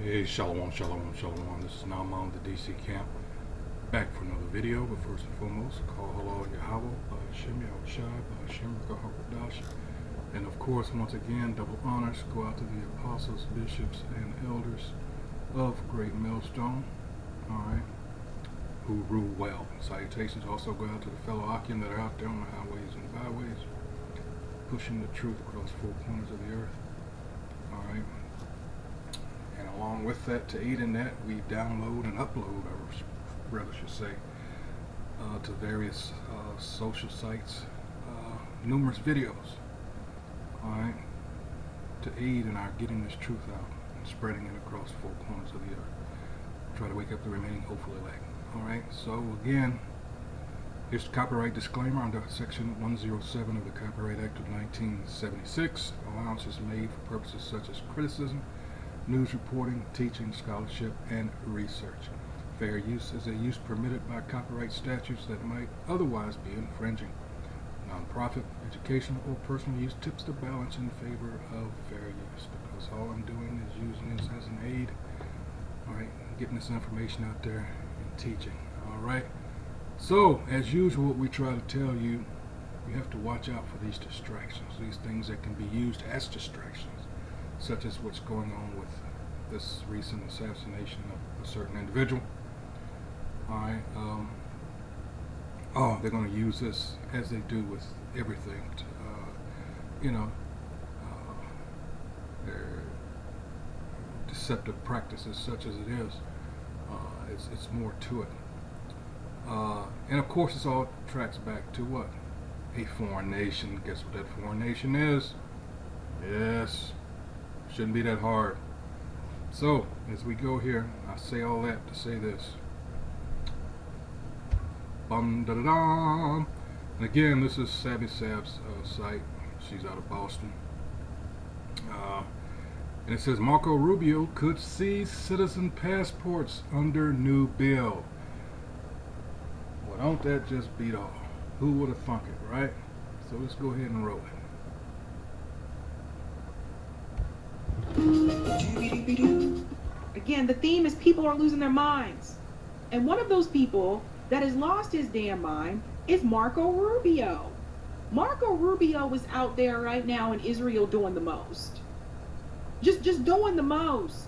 Hey, shalom, shalom, shalom. This is Naaman of the DC camp, back for another video. But first and foremost, call hello Yahweh, Shem Yahushai, Shem Hakodash. And of course, once again, double honors go out to the apostles, bishops, and elders of Great Millstone, alright, who rule well. Salutations also go out to the fellow Akim that are out there on the highways and byways, pushing the truth across four corners of the earth, alright. And along with that, to aid in that, we download and upload, or rather should say, to various social sites, numerous videos, alright, to aid in our getting this truth out and spreading it across four corners of the earth. Try to wake up the remaining hopeful elect. Alright, so again, here's the copyright disclaimer under Section 107 of the Copyright Act of 1976. Allowance is made for purposes such as criticism, news reporting, teaching, scholarship, and research. Fair use is a use permitted by copyright statutes that might otherwise be infringing. Non-profit, educational, or personal use tips the balance in favor of fair use, because all I'm doing is using this as an aid, alright, getting this information out there and teaching, alright. So, as usual, we try to tell you, you have to watch out for these distractions, these things that can be used as distractions, such as what's going on with this recent assassination of a certain individual. Alright, they're going to use this as they do with everything to, their deceptive practices such as it is. It's more to it. And of course, this all tracks back to what? A foreign nation. Guess what that foreign nation is? Yes. Shouldn't be that hard. So, as we go here, I say all that to say this. Bum da da dum. And again, this is Savvy Sav's site. She's out of Boston. And it says Marco Rubio could seize citizen passports under new bill. Well, don't that just beat all? Who would have thunk it, right? So let's go ahead and roll it. Again, the theme is people are losing their minds. And one of those people that has lost his damn mind is Marco Rubio. Marco Rubio is out there right now in Israel doing the most. Just doing the most.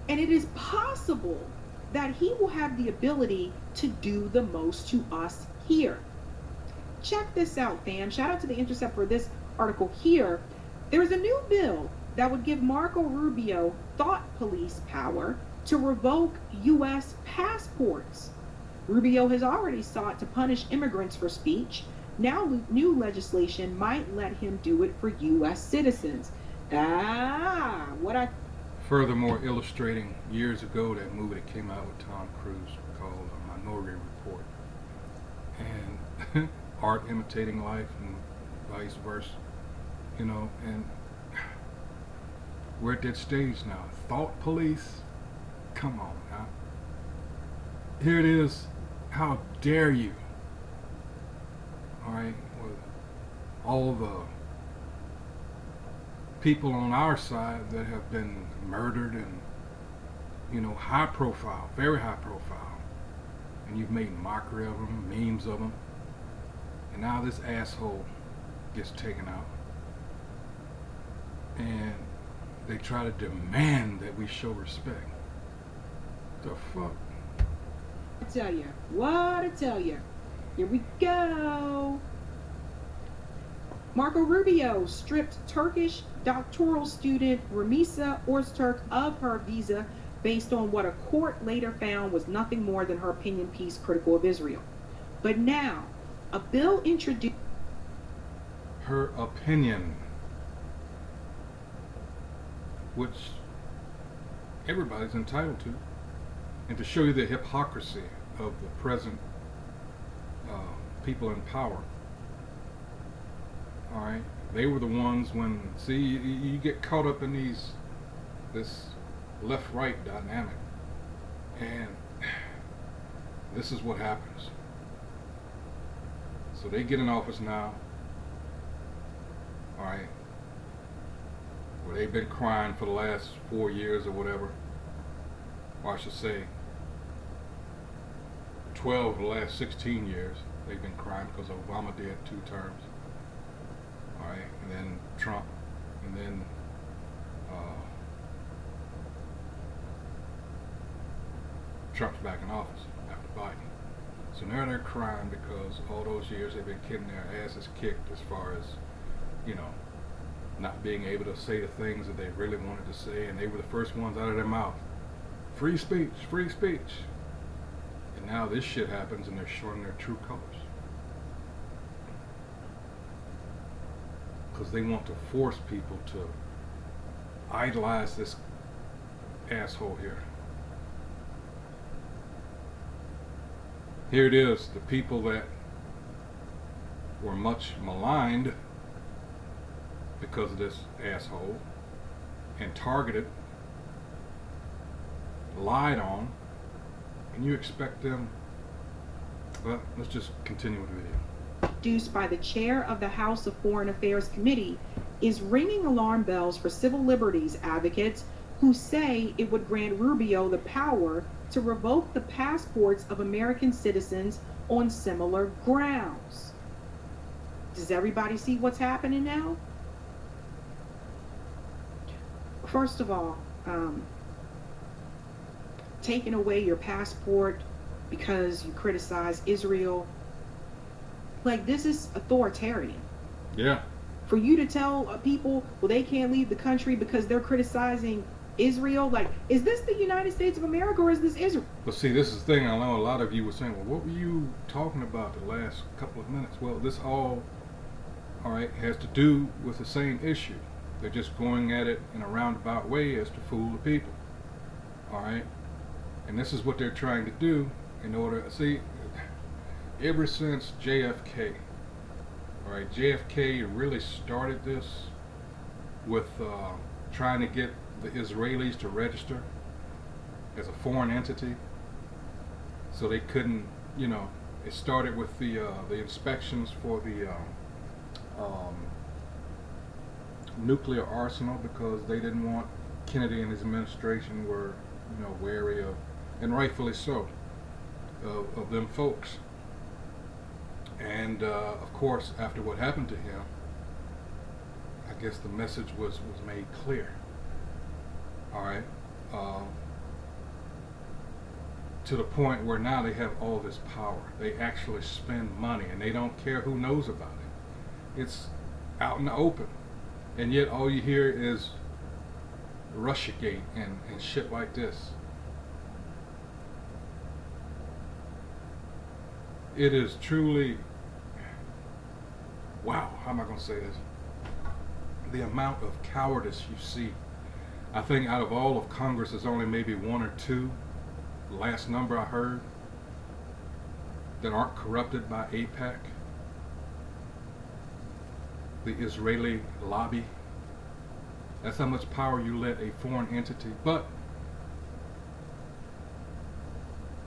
And it is possible that he will have the ability to do the most to us here. Check this out, fam. Shout out to The Intercept for this article here. There is a new bill that would give Marco Rubio thought police power to revoke U.S. passports. Rubio has already sought to punish immigrants for speech. Now new legislation might let him do it for U.S. citizens. Furthermore, illustrating years ago that movie that came out with Tom Cruise called Minority Report, and art imitating life and vice versa, and we're at that stage now. Thought police, come on now. Here it is. How dare you? Alright, with all the people on our side that have been murdered and, high profile, very high profile, and you've made mockery of them, memes of them, and now this asshole gets taken out, and they try to demand that we show respect. The fuck? I tell you. Here we go. Marco Rubio stripped Turkish doctoral student Ramisa Ozturk of her visa based on what a court later found was nothing more than her opinion piece critical of Israel. But now, a bill introduced... Her opinion, which everybody's entitled to, and to show you the hypocrisy of the present people in power. Alright, they were the ones when, see, you get caught up in this left-right dynamic, and this is what happens. So they get in office now, alright, where they've been crying for the last 4 years or whatever, or I should say 12 of the last 16 years, they've been crying because Obama did 2 terms. All right, and then Trump, and then Trump's back in office after Biden. So now they're crying because all those years they've been getting their asses kicked as far as, you know, not being able to say the things that they really wanted to say, and they were the first ones out of their mouth. Free speech, free speech. And now this shit happens and they're showing their true colors. Because they want to force people to idolize this asshole here. Here it is, the people that were much maligned because of this asshole and targeted, lied on, and you expect them, well, let's just continue with the video. Introduced by the chair of the House of Foreign Affairs Committee is ringing alarm bells for civil liberties advocates who say it would grant Rubio the power to revoke the passports of American citizens on similar grounds. Does everybody see what's happening now? First of all, taking away your passport because you criticize Israel, like, this is authoritarian. Yeah. For you to tell people, well, they can't leave the country because they're criticizing Israel, like, is this the United States of America or is this Israel? But see, this is the thing. I know a lot of you were saying, well, what were you talking about the last couple of minutes? Well, this all right, has to do with the same issue. They're just going at it in a roundabout way as to fool the people. All right? And this is what they're trying to do in order, see, ever since JFK, all right, JFK really started this with trying to get the Israelis to register as a foreign entity, so they couldn't, you know, it started with the inspections for the nuclear arsenal, because they didn't want, Kennedy and his administration were, you know, wary of, and rightfully so, of them folks. And of course, after what happened to him, I guess the message was made clear. All right, to the point where now they have all this power. They actually spend money, and they don't care who knows about it. It's out in the open, and yet all you hear is Russiagate and shit like this. It is truly, wow, how am I going to say this? The amount of cowardice you see. I think out of all of Congress, there's only maybe 1 or 2, last number I heard, that aren't corrupted by AIPAC, the Israeli lobby. That's how much power you let a foreign entity. But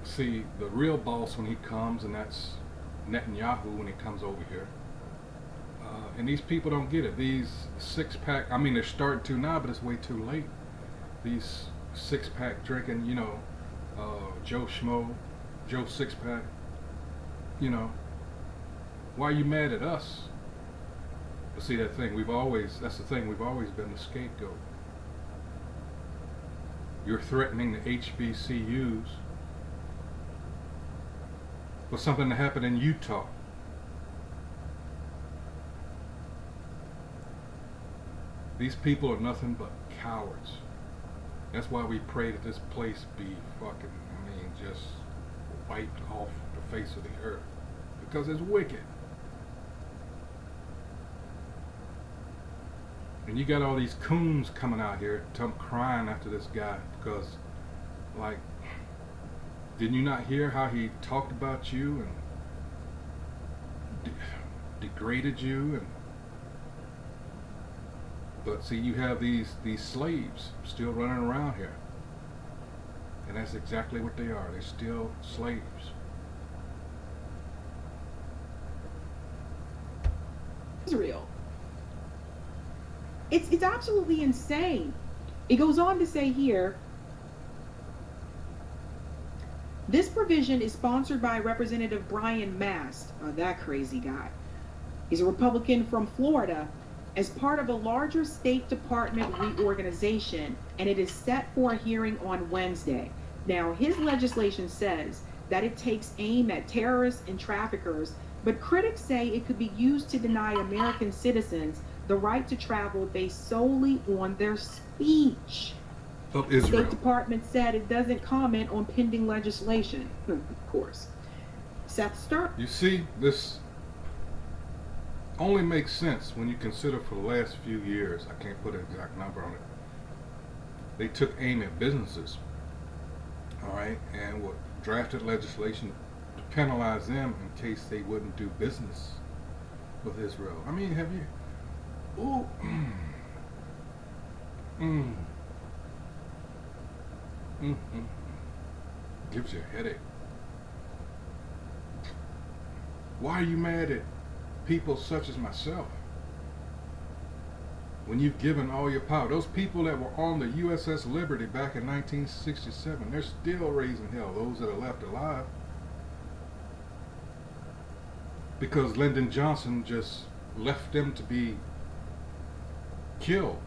see, the real boss when he comes, and that's Netanyahu when he comes over here. And these people don't get it. These 6-pack, I mean, they're starting to now, but it's way too late. These 6-pack drinking, you know, Joe Schmo, Joe 6-pack, you know, why are you mad at us? But see, that thing, that's the thing, we've always been the scapegoat. You're threatening the HBCUs for something that happened in Utah. These people are nothing but cowards. That's why we pray that this place be fucking, I mean, just wiped off the face of the earth. Because it's wicked. And you got all these coons coming out here crying after this guy because, like, didn't you not hear how he talked about you and degraded you? And but see, you have these slaves still running around here, and that's exactly what they are. They're still slaves. Israel. It's absolutely insane. It goes on to say here, this provision is sponsored by Representative Brian Mast, that crazy guy. He's a Republican from Florida, as part of a larger State Department reorganization, and it is set for a hearing on Wednesday. Now, his legislation says that it takes aim at terrorists and traffickers, but critics say it could be used to deny American citizens the right to travel based solely on their speech. Of The Israel. State Department said it doesn't comment on pending legislation, of course. Seth Stern. You see, this only makes sense when you consider for the last few years, I can't put an exact number on it, they took aim at businesses, all right, and what drafted legislation to penalize them in case they wouldn't do business with Israel. I mean, have you? Ooh. Mm. Mm. Gives you a headache. Why are you mad at people such as myself? When you've given all your power, those people that were on the USS Liberty back in 1967, they're still raising hell, those that are left alive. Because Lyndon Johnson just left them to be killed.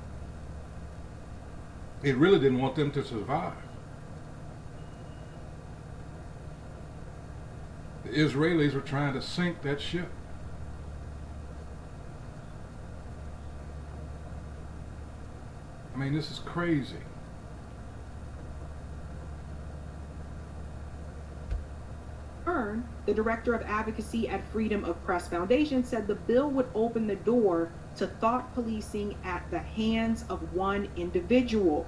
He really didn't want them to survive. The Israelis were trying to sink that ship. I mean, this is crazy. Stern, the director of advocacy at Freedom of Press Foundation, said the bill would open the door to thought policing at the hands of one individual.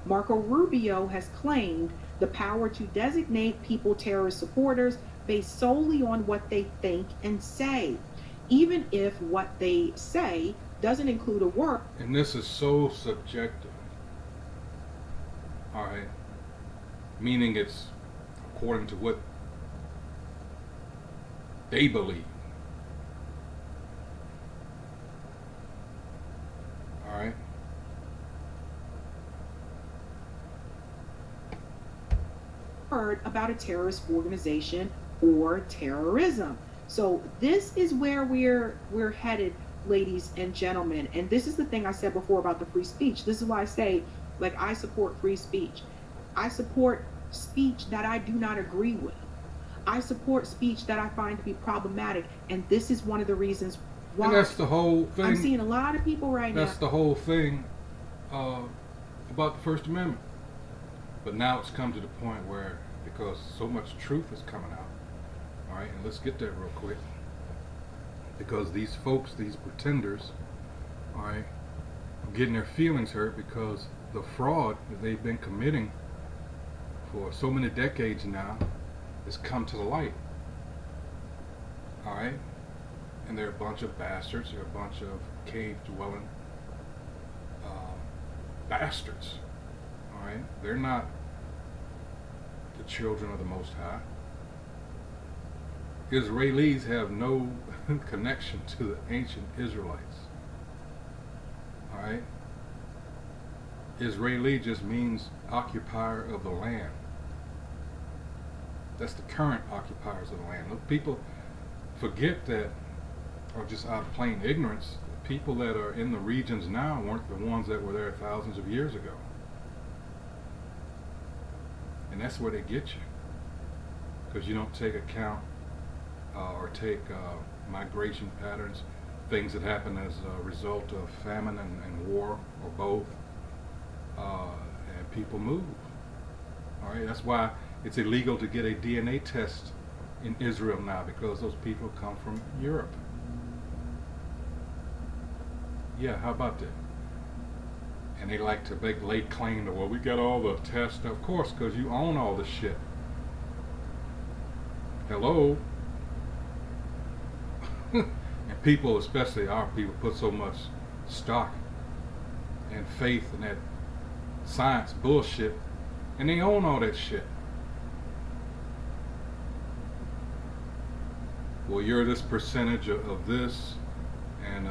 Marco Rubio has claimed the power to designate people terrorist supporters based solely on what they think and say, even if what they say doesn't include a word. And this is so subjective. All right. Meaning it's according to what they believe. All right. Word about a terrorist organization or terrorism. So this is where we're headed, ladies and gentlemen. And this is the thing I said before about the free speech. This is why I say, like, I support free speech. I support speech that I do not agree with. I support speech that I find to be problematic, and this is one of the reasons why. And that's the whole thing. I'm seeing a lot of people right now. That's the whole thing about the First Amendment. But now it's come to the point where, because so much truth is coming out, all right, and let's get there real quick, because these folks, these pretenders, all right, are getting their feelings hurt because the fraud that they've been committing for so many decades now has come to the light. All right, and they're a bunch of bastards. They're a bunch of cave-dwelling bastards. All right, they're not the children of the Most High. Israelis have no connection to the ancient Israelites. All right, Israeli just means occupier of the land. That's the current occupiers of the land. Look, people forget that, or just out of plain ignorance, the people that are in the regions now weren't the ones that were there thousands of years ago. And that's where they get you, because you don't take account or take migration patterns, things that happen as a result of famine and war, or both, and people move. All right, that's why it's illegal to get a DNA test in Israel now, because those people come from Europe. Yeah, how about that? And they like to lay claim to, well, we got all the tests. Of course, because you own all the shit. Hello? And people, especially our people, put so much stock and faith in that science bullshit, and they own all that shit. Well, you're this percentage of this, and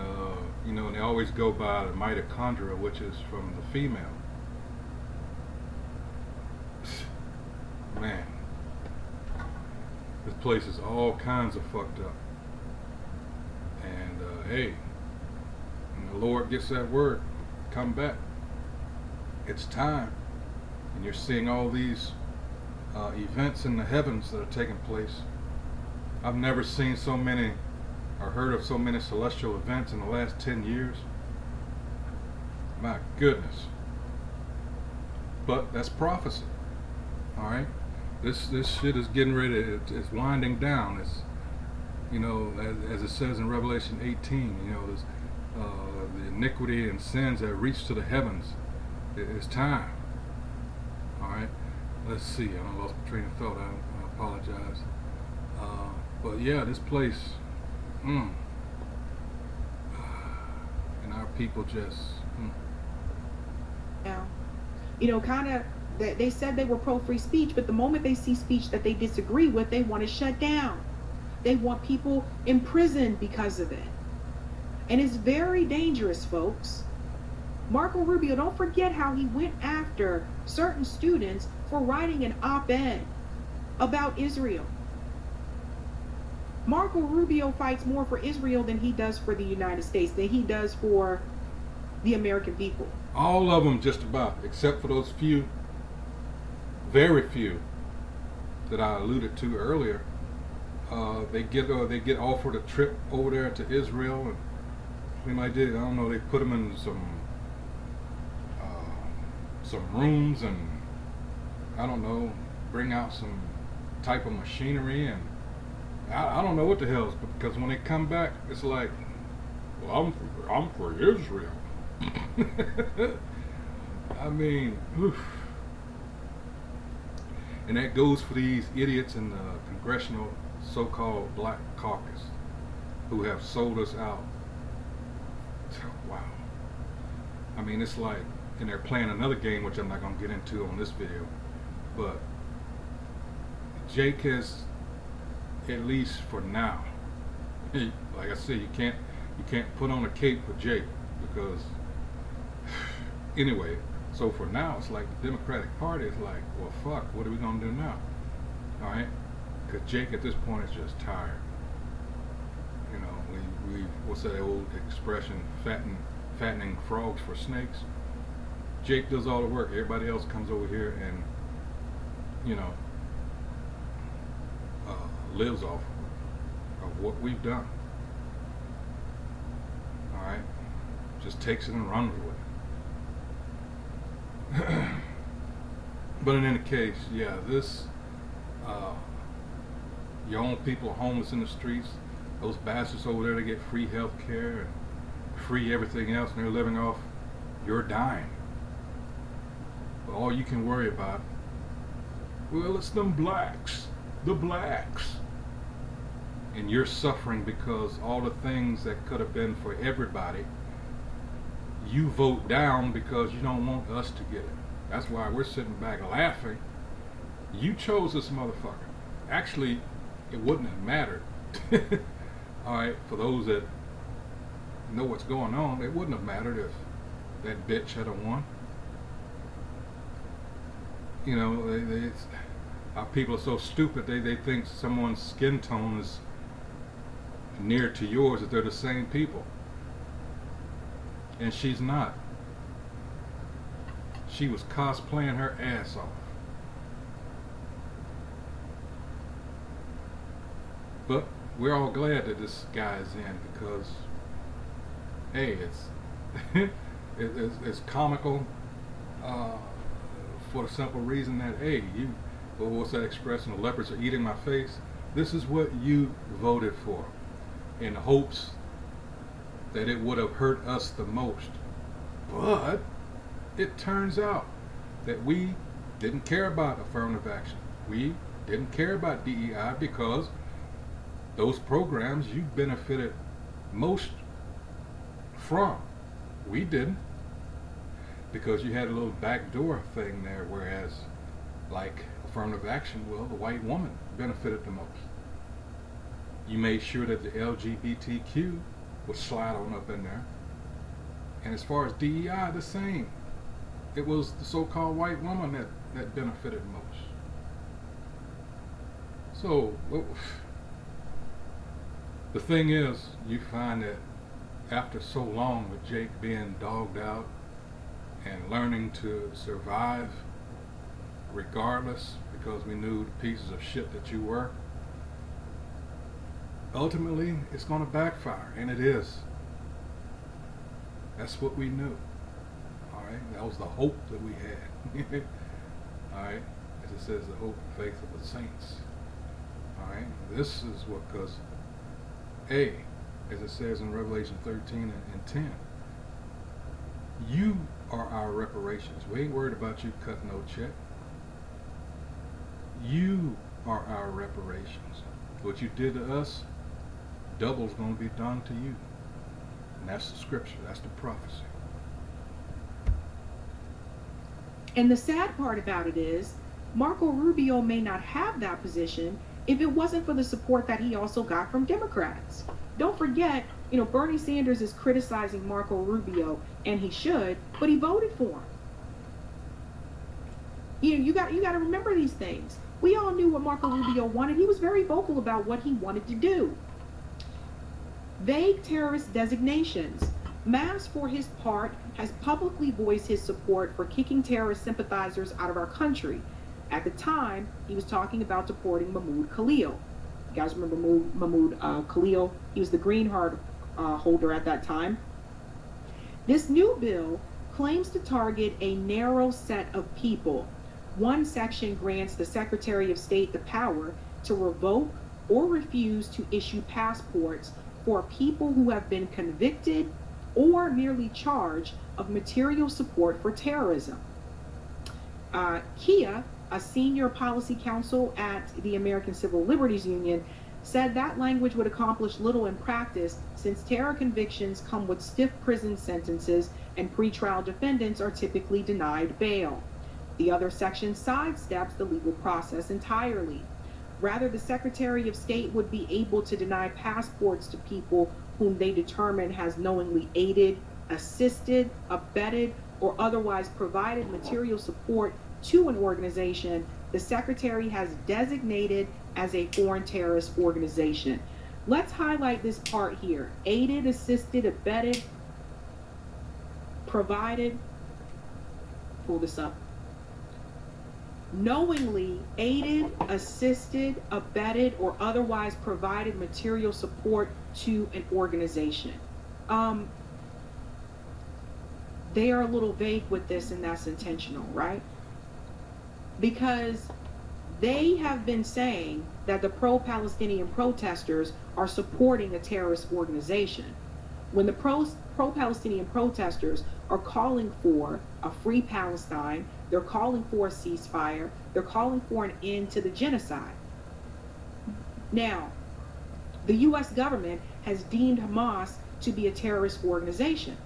You know, and they always go by the mitochondria, which is from the female. Man, this place is all kinds of fucked up. And hey, when the Lord gets that word, come back. It's time. And you're seeing all these events in the heavens that are taking place. I've never seen so many or heard of so many celestial events in the last 10 years. My goodness. But that's prophecy. Alright? This shit is getting ready, it's winding down. It's, you know, as it says in Revelation 18, you know, there's the iniquity and sins that reach to the heavens. It's time. Alright? Let's see, I lost my train of thought. I apologize. But yeah, this place, and our people just, Yeah. You know, kind of, they said they were pro-free speech, but the moment they see speech that they disagree with, they want to shut down. They want people imprisoned because of it. And it's very dangerous, folks. Marco Rubio, don't forget how he went after certain students for writing an op-ed about Israel. Marco Rubio fights more for Israel than he does for the United States, than he does for the American people. all of them just about, except for those few, very few, that I alluded to earlier. They get offered a trip over there to Israel, and they might did, I don't know, they put them in some rooms, and I don't know, bring out some type of machinery, and I don't know what the hell, because when they come back, it's like, well, I'm for Israel. I mean, oof. And that goes for these idiots in the congressional so-called Black Caucus who have sold us out. Wow. I mean, it's like, and they're playing another game, which I'm not going to get into on this video, but Jake has, at least for now, like I said, you can't put on a cape for Jake, because anyway, so for now it's like the Democratic Party is like, well, fuck, what are we gonna do now? All right, because Jake at this point is just tired. You know, we what's that old expression, fattening frogs for snakes. Jake does all the work, everybody else comes over here and, you know, lives off of what we've done. Alright? Just takes it and runs with it. But in any case, yeah, this, your own people are homeless in the streets. Those bastards over there, they get free health care and free everything else, and they're living off your dime. But all you can worry about, well, it's them blacks, the blacks. And you're suffering because all the things that could have been for everybody, you vote down because you don't want us to get it. That's why we're sitting back laughing. You chose this motherfucker. Actually, it wouldn't have mattered. Alright, for those that know what's going on, it wouldn't have mattered if that bitch had won. You know, our people are so stupid, they think someone's skin tone is near to yours, that they're the same people. And she's not. She was cosplaying her ass off. But we're all glad that this guy is in, because hey, it's comical, for the simple reason that, hey, what's that expression, the leopards are eating my face. This is what you voted for, in hopes that it would have hurt us the most. But it turns out that we didn't care about affirmative action. We didn't care about DEI, because those programs you benefited most from. We didn't, because you had a little backdoor thing there, whereas like affirmative action, well, the white woman benefited the most. You made sure that the LGBTQ would slide on up in there. And as far as DEI, the same. It was the so-called white woman that benefited most. So the thing is, you find that after so long with Jake being dogged out and learning to survive regardless, because we knew the pieces of shit that you were, ultimately it's going to backfire, and it is. That's what we knew. All right, that was the hope that we had. All right, as it says, the hope and faith of the saints. All right, this is what, because as it says in Revelation 13 and 10, you are our reparations. We ain't worried about you cutting no check. You are our reparations. What you did to us, double's going to be done to you. And that's the scripture. That's the prophecy. And the sad part about it is, Marco Rubio may not have that position if it wasn't for the support that he also got from Democrats. Don't forget, Bernie Sanders is criticizing Marco Rubio, and he should, but he voted for him. You got to remember these things. We all knew what Marco Rubio wanted. He was very vocal about what he wanted to do. Vague terrorist designations. Mass, for his part, has publicly voiced his support for kicking terrorist sympathizers out of our country. At the time, he was talking about deporting Mahmoud Khalil. You guys remember Mahmoud Khalil? He was the green card holder at that time. This new bill claims to target a narrow set of people. One section grants the Secretary of State the power to revoke or refuse to issue passports for people who have been convicted or merely charged of material support for terrorism. Kia, a senior policy counsel at the American Civil Liberties Union, said that language would accomplish little in practice, since terror convictions come with stiff prison sentences and pretrial defendants are typically denied bail. The other section sidesteps the legal process entirely. Rather, the Secretary of State would be able to deny passports to people whom they determine has knowingly aided, assisted, abetted, or otherwise provided material support to an organization the Secretary has designated as a foreign terrorist organization. Let's highlight this part here. Aided, assisted, abetted, provided. Pull this up. Knowingly aided, assisted, abetted, or otherwise provided material support to an organization. They are a little vague with this, and that's intentional, right? Because they have been saying that the pro-Palestinian protesters are supporting a terrorist organization. When the pro-Palestinian protesters are calling for a free Palestine, they're calling for a ceasefire, they're calling for an end to the genocide. Now, the U.S. government has deemed Hamas to be a terrorist organization.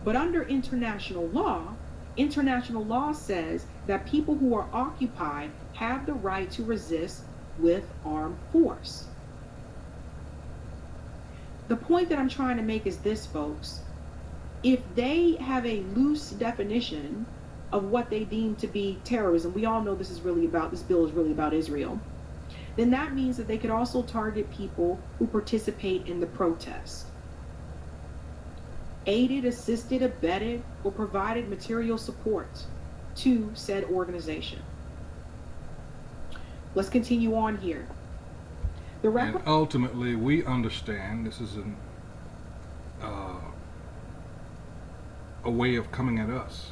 But under international law says that people who are occupied have the right to resist with armed force. The point that I'm trying to make is this, folks. If they have a loose definition of what they deem to be terrorism, we all know this bill is really about Israel, then that means that they could also target people who participate in the protest. Aided, assisted, abetted, or provided material support to said organization. Let's continue on here. And ultimately, we understand this is a way of coming at us.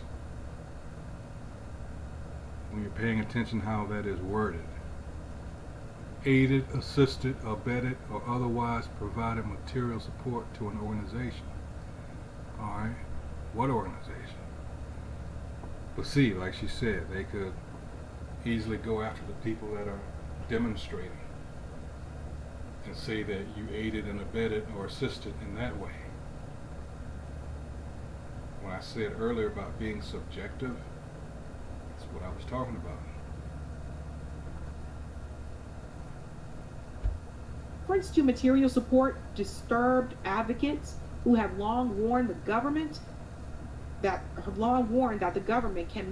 When you're paying attention how that is worded. Aided, assisted, abetted, or otherwise provided material support to an organization. Alright? What organization? But see, like she said, they could easily go after the people that are demonstrating and say that you aided and abetted or assisted in that way. When I said earlier about being subjective, that's what I was talking about. Reference to material support, disturbed advocates, who have long warned the government that the government can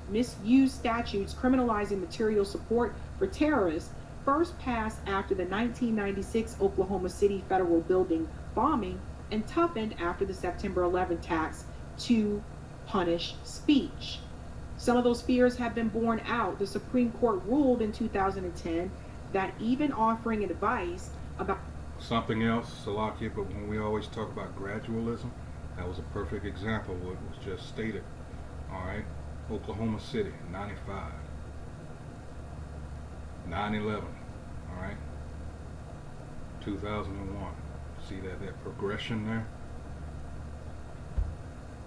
misuse statutes criminalizing material support for terrorists, first passed after the 1996 Oklahoma City federal building bombing and toughened after the September 11 attacks to punish speech. Some of those fears have been borne out. The Supreme Court ruled in 2010 that even offering advice about something else, Salakia, but when we always talk about gradualism, that was a perfect example of what was just stated. All right, Oklahoma City, 95, 9/11, all right, 2001. See that progression there?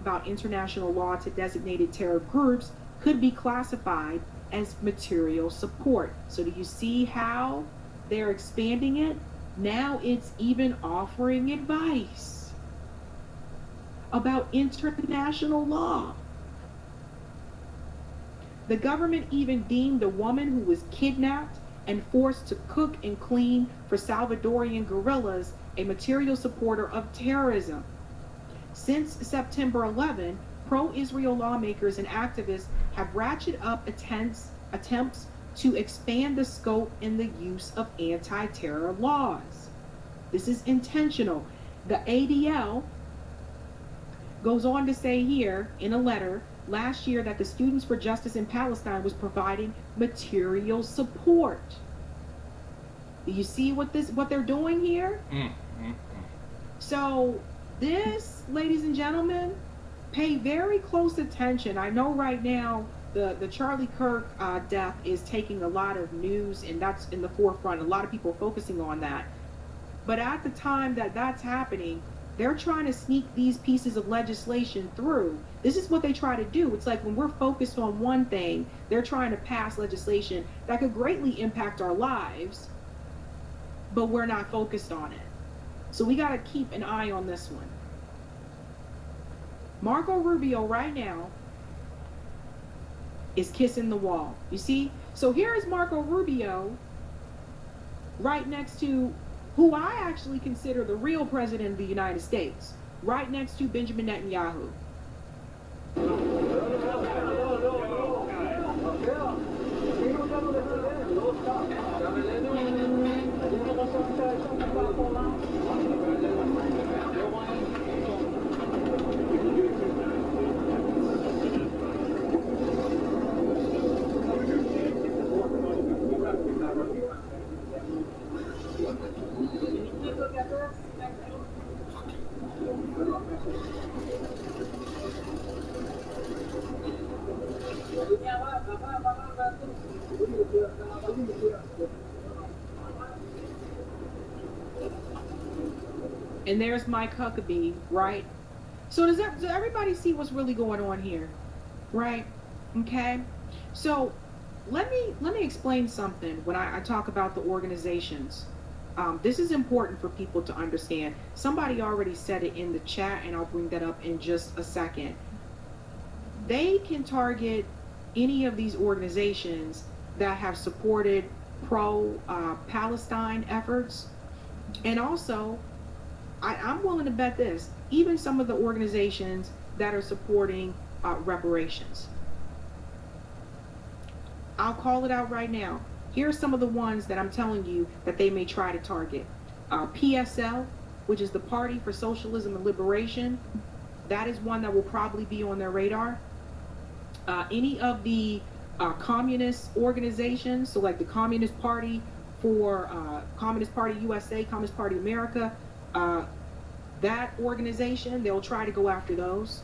about international law to designated terror groups could be classified as material support. So do you see how they're expanding it? Now it's even offering advice about international law. The government even deemed a woman who was kidnapped and forced to cook and clean for Salvadorian guerrillas a material supporter of terrorism. Since September 11, pro-Israel lawmakers and activists have ratcheted up attempts to expand the scope and the use of anti-terror laws. This is intentional. The ADL goes on to say here in a letter last year that the Students for Justice in Palestine was providing material support. Do you see what they're doing here? So this, ladies and gentlemen, pay very close attention. I know right now the Charlie Kirk death is taking a lot of news, and that's in the forefront. A lot of people are focusing on that. But at the time that that's happening, they're trying to sneak these pieces of legislation through. This is what they try to do. It's like when we're focused on one thing, they're trying to pass legislation that could greatly impact our lives, but we're not focused on it. So we got to keep an eye on this one. Marco Rubio right now is kissing the wall. You see? So here is Marco Rubio right next to who I actually consider the real president of the United States, right next to Benjamin Netanyahu. And there's Mike Huckabee, right? So does everybody see what's really going on here, right? Okay. So let me explain something when I talk about the organizations. This is important for people to understand. Somebody already said it in the chat, and I'll bring that up in just a second. They can target any of these organizations that have supported pro-Palestine efforts, and also I'm willing to bet this, even some of the organizations that are supporting reparations. I'll call it out right now. Here are some of the ones that I'm telling you that they may try to target. PSL, which is the Party for Socialism and Liberation. That is one that will probably be on their radar. Any of the communist organizations, so like the Communist Party for Communist Party USA, Communist Party America, that organization, they'll try to go after those.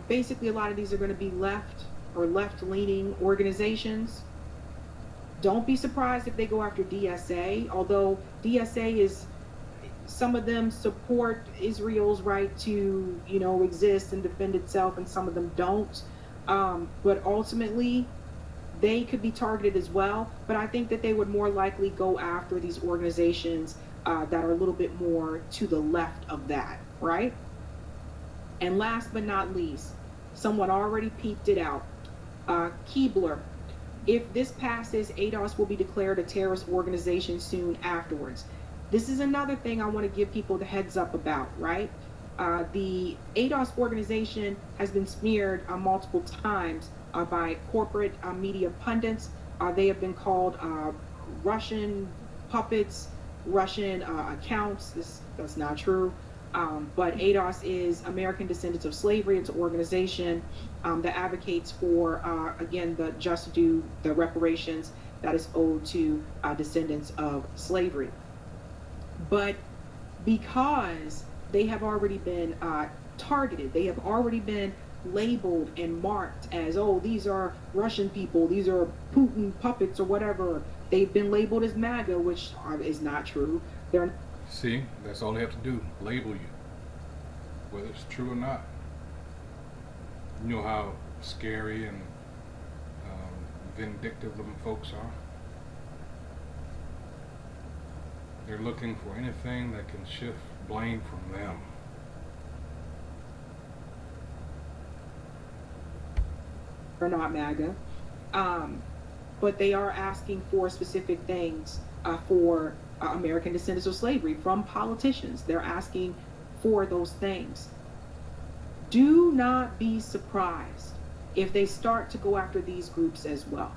Basically, a lot of these are going to be left or left-leaning organizations. Don't be surprised if they go after DSA, although DSA is, some of them support Israel's right to, exist and defend itself, and some of them don't. But ultimately, they could be targeted as well. But I think that they would more likely go after these organizations that are a little bit more to the left of that, right? And last but not least, someone already peeped it out. Keebler. If this passes, ADOS will be declared a terrorist organization soon afterwards. This is another thing I want to give people the heads up about, right? The ADOS organization has been smeared multiple times by corporate media pundits. They have been called Russian puppets, Russian accounts. That's not true. But ADOS is American Descendants of Slavery. It's an organization that advocates for, again, the just due, the reparations that is owed to descendants of slavery. But because they have already been targeted, they have already been labeled and marked as, oh, these are Russian people, these are Putin puppets or whatever. They've been labeled as MAGA, which is not true. They're See, that's all they have to do, label you, whether it's true or not. You know how scary and vindictive them folks are. They're looking for anything that can shift blame from them. not MAGA, but they are asking for specific things for American descendants of slavery from politicians. They're asking for those things. Do not be surprised if they start to go after these groups as well.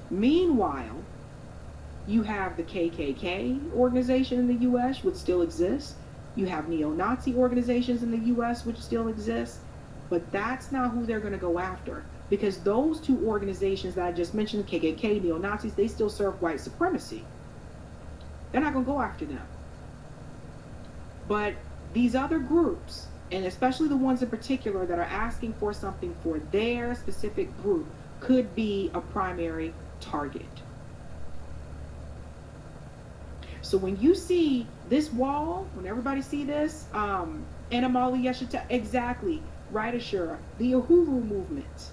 Meanwhile, you have the KKK organization in the U.S., which still exists. You have neo-Nazi organizations in the U.S., which still exist. But that's not who they're going to go after, because those two organizations that I just mentioned, KKK, neo-Nazis, they still serve white supremacy. They're not going to go after them. But these other groups, and especially the ones in particular that are asking for something for their specific group, could be a primary target. So when you see this wall, when everybody see this, Anamali Yeshita, exactly, right, Ashura, the Uhuru movement,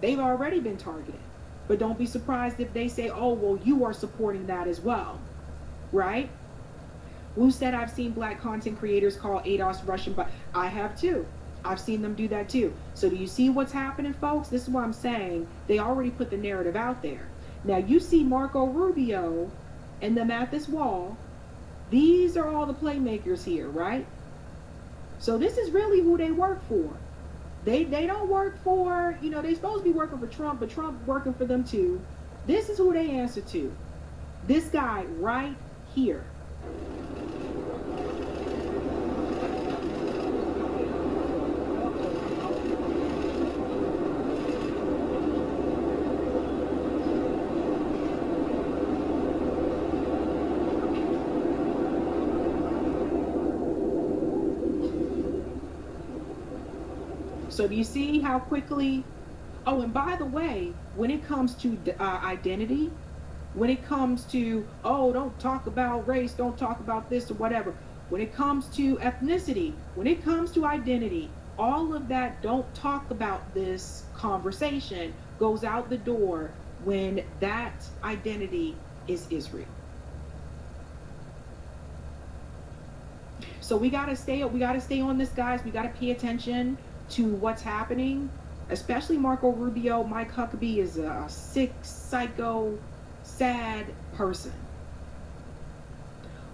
they've already been targeted. But don't be surprised if they say, oh, well, you are supporting that as well, right? Who said I've seen black content creators call ADOS Russian, but I have too. I've seen them do that too. So do you see what's happening, folks? This is what I'm saying. They already put the narrative out there. Now you see Marco Rubio and them at this wall. These are all the playmakers here, right? So this is really who they work for. They don't work for, they're supposed to be working for Trump, but Trump working for them too. This is who they answer to. This guy right here. So do you see how quickly? Oh, and by the way, when it comes to identity, when it comes to, oh, don't talk about race, don't talk about this or whatever. When it comes to ethnicity, when it comes to identity, all of that don't talk about this conversation goes out the door when that identity is Israel. So we gotta stay on this, guys. We gotta pay attention to what's happening, especially Marco Rubio. Mike Huckabee is a sick, psycho, sad person.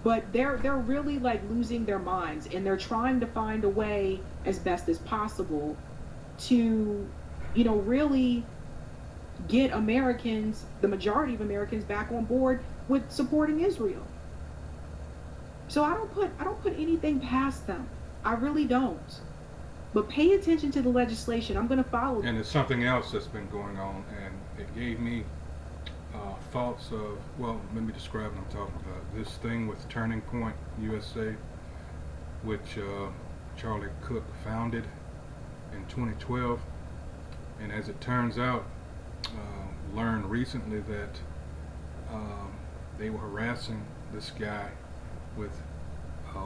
But they're really like losing their minds, and they're trying to find a way as best as possible to, really get Americans, the majority of Americans, back on board with supporting Israel. So I don't put anything past them. I really don't. But pay attention to the legislation. I'm going to follow. And there's something else that's been going on, and it gave me thoughts of, well, let me describe what I'm talking about. This thing with Turning Point USA, which Charlie Cook founded in 2012. And as it turns out, learned recently that they were harassing this guy with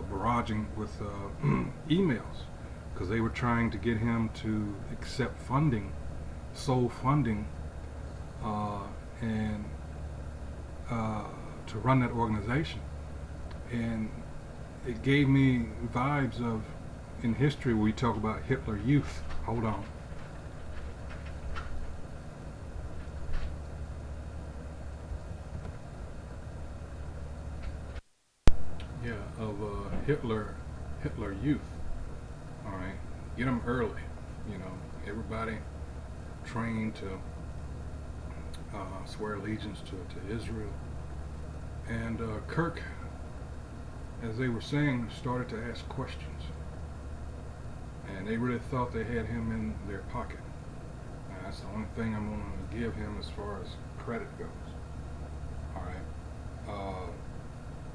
barraging with emails, because they were trying to get him to accept funding, sole funding, and to run that organization. And it gave me vibes of, in history, we talk about Hitler Youth. Hold on. Hitler Youth. All right, get them early. You know, everybody trained to swear allegiance to Israel. And Kirk, as they were saying, started to ask questions. And they really thought they had him in their pocket. Now, that's the only thing I'm going to give him as far as credit goes. All right.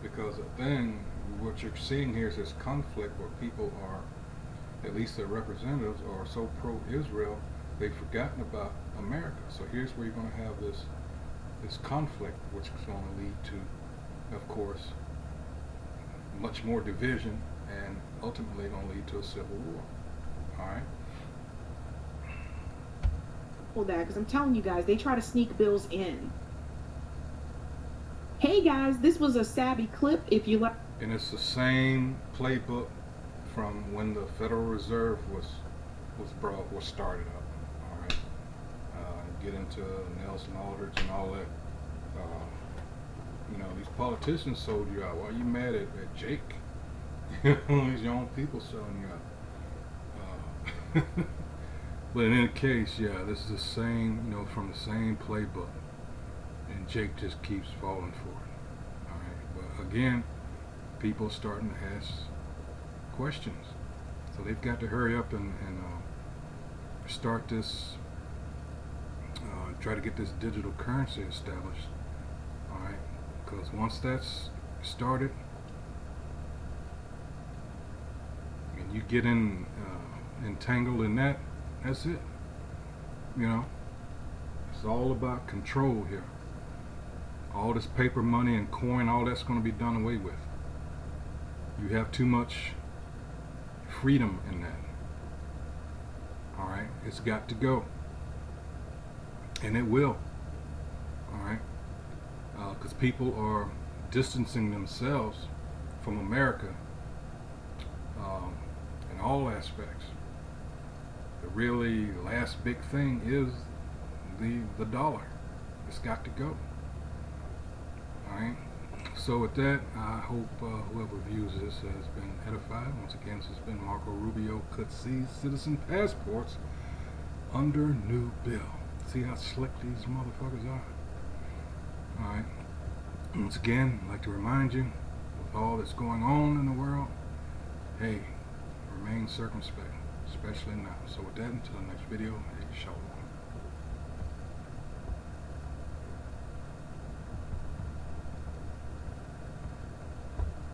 Because then what you're seeing here is this conflict where people are, at least their representatives, are so pro-Israel, they've forgotten about America. So here's where you're going to have this conflict, which is going to lead to, of course, much more division, and ultimately going to lead to a civil war. All right. Well, that, because I'm telling you guys, they try to sneak bills in. Hey guys, this was a savvy clip. If you like, And it's the same playbook from when the Federal Reserve was started up. All right. Get into Nelson Aldrich and all that. You know, these politicians sold you out. Why are you mad at Jake? It's your own people selling you out. But in any case, yeah, this is the same, you know, from the same playbook. And Jake just keeps falling for it. All right. But again, people are starting to ask questions. So they've got to hurry up and start this, try to get this digital currency established. All right. Because once that's started, and you get entangled in that, that's it. You know, it's all about control here. All this paper money and coin, all that's going to be done away with. You have too much freedom in that. All right, it's got to go, and it will. All right, because people are distancing themselves from America in all aspects. The really last big thing is the dollar. It's got to go. Alright, so with that, I hope whoever views this has been edified. Once again, this has been Marco Rubio. Could seize citizen passports under new bill. See how slick these motherfuckers are? Alright, once again, I'd like to remind you, with all that's going on in the world, hey, remain circumspect, especially now. So with that, until the next video, hey, shalom.